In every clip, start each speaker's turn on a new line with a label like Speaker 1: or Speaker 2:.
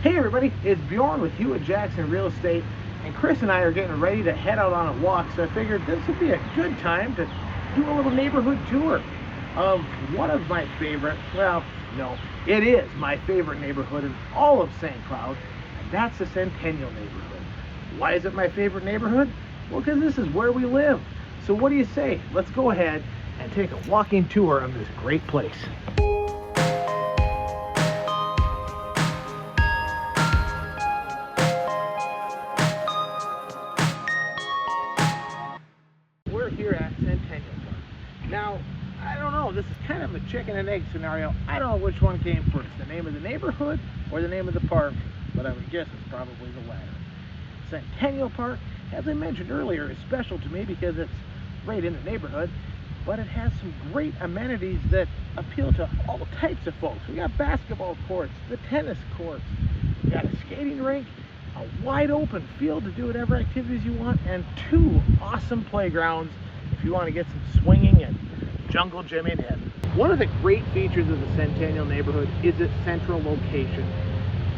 Speaker 1: Hey everybody, it's Bjorn with Hewitt Jackson Real Estate, and Kris and I are getting ready to head out on a walk, so I figured this would be a good time to do a little neighborhood tour of one of my favorite, well, no, it is my favorite neighborhood in all of St. Cloud, and that's the Centennial neighborhood. Why is it my favorite neighborhood? Well, because this is where we live. So what do you say? Let's go ahead and take a walking tour of this great place. We're here at Centennial Park. Now, I don't know, this is kind of a chicken and egg scenario. I don't know which one came first, the name of the neighborhood or the name of the park, but I would guess it's probably the latter. Centennial Park, as I mentioned earlier, is special to me because it's right in the neighborhood, but it has some great amenities that appeal to all types of folks. We got basketball courts, the tennis courts, we got a skating rink, a wide open field to do whatever activities you want, and two awesome playgrounds if you want to get some swinging and jungle gymming in. One of the great features of the Centennial neighborhood is its central location.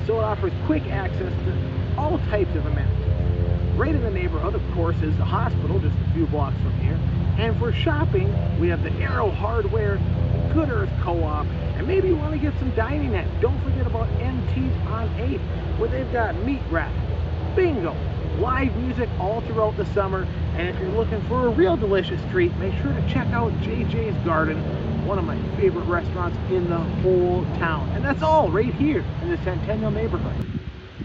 Speaker 1: So it offers quick access to all types of amenities. Right in the neighborhood, of course, is the hospital just a few blocks from here. And for shopping, we have the Arrow Hardware, the Good Earth Co-op, and maybe you want to get some dining in. Don't forget about MT's on 8th, where they've got meat raffles, bingo, live music all throughout the summer. And if you're looking for a real delicious treat, make sure to check out JJ's Garden, one of my favorite restaurants in the whole town. And that's all right here in the Centennial neighborhood.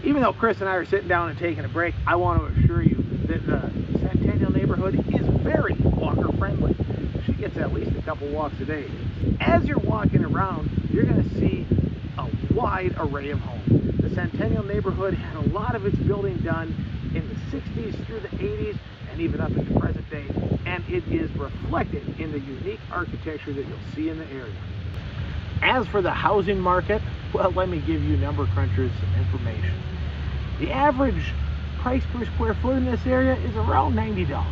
Speaker 1: Even though Kris and I are sitting down and taking a break, I want to assure you that the Centennial neighborhood is very walker friendly. She gets at least a couple walks a day. As you're walking around, you're going to see a wide array of homes. The Centennial neighborhood had a lot of its building done in the 60s through the 80s and even up into present day, and it is reflected in the unique architecture that you'll see in the area. As for the housing market, well, let me give you number crunchers some information. The average price per square foot in this area is around $90.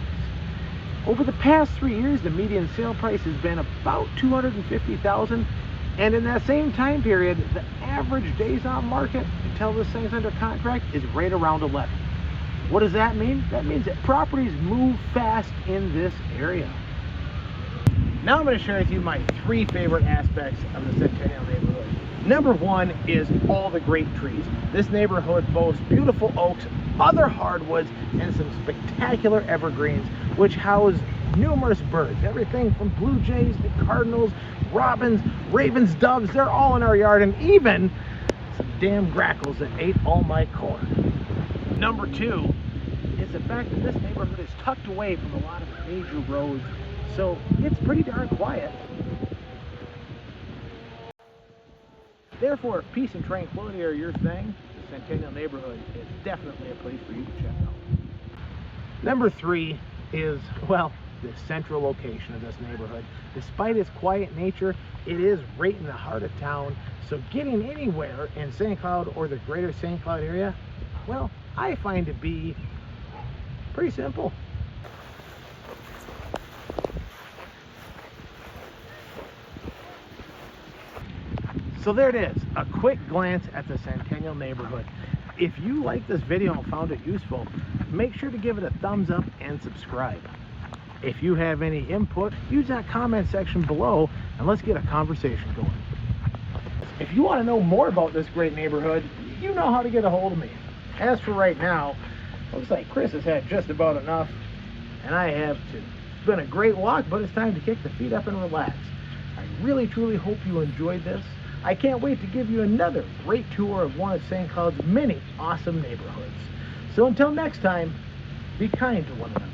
Speaker 1: Over the past 3 years, the median sale price has been about $250,000, and in that same time period, the average days on market until this thing's under contract is right around 11. What does that mean? That means that properties move fast in this area. Now I'm going to share with you my three favorite aspects of the Centennial neighborhood. Number one is all the great trees. This neighborhood boasts beautiful oaks, other hardwoods, and some spectacular evergreens, which house numerous birds. Everything from blue jays to cardinals, robins, ravens, doves, they're all in our yard, and even some damn grackles that ate all my corn. Number two is the fact that this neighborhood is tucked away from a lot of major roads, so it's pretty darn quiet. Therefore, if peace and tranquility are your thing, the Centennial neighborhood is definitely a place for you to check out. Number three is, well, the central location of this neighborhood. Despite its quiet nature, it is right in the heart of town, so getting anywhere in St. Cloud or the greater St. Cloud area, well, I find to be pretty simple. So there it is, a quick glance at the Centennial neighborhood. If you like this video and found it useful, make sure to give it a thumbs up and subscribe. If you have any input, use that comment section below and let's get a conversation going. If you want to know more about this great neighborhood, you know how to get a hold of me. As for right now, looks like Kris has had just about enough, and I have too. It's been a great walk, but it's time to kick the feet up and relax. I really truly hope you enjoyed this. I can't wait to give you another great tour of one of St. Cloud's many awesome neighborhoods. So until next time, be kind to one another.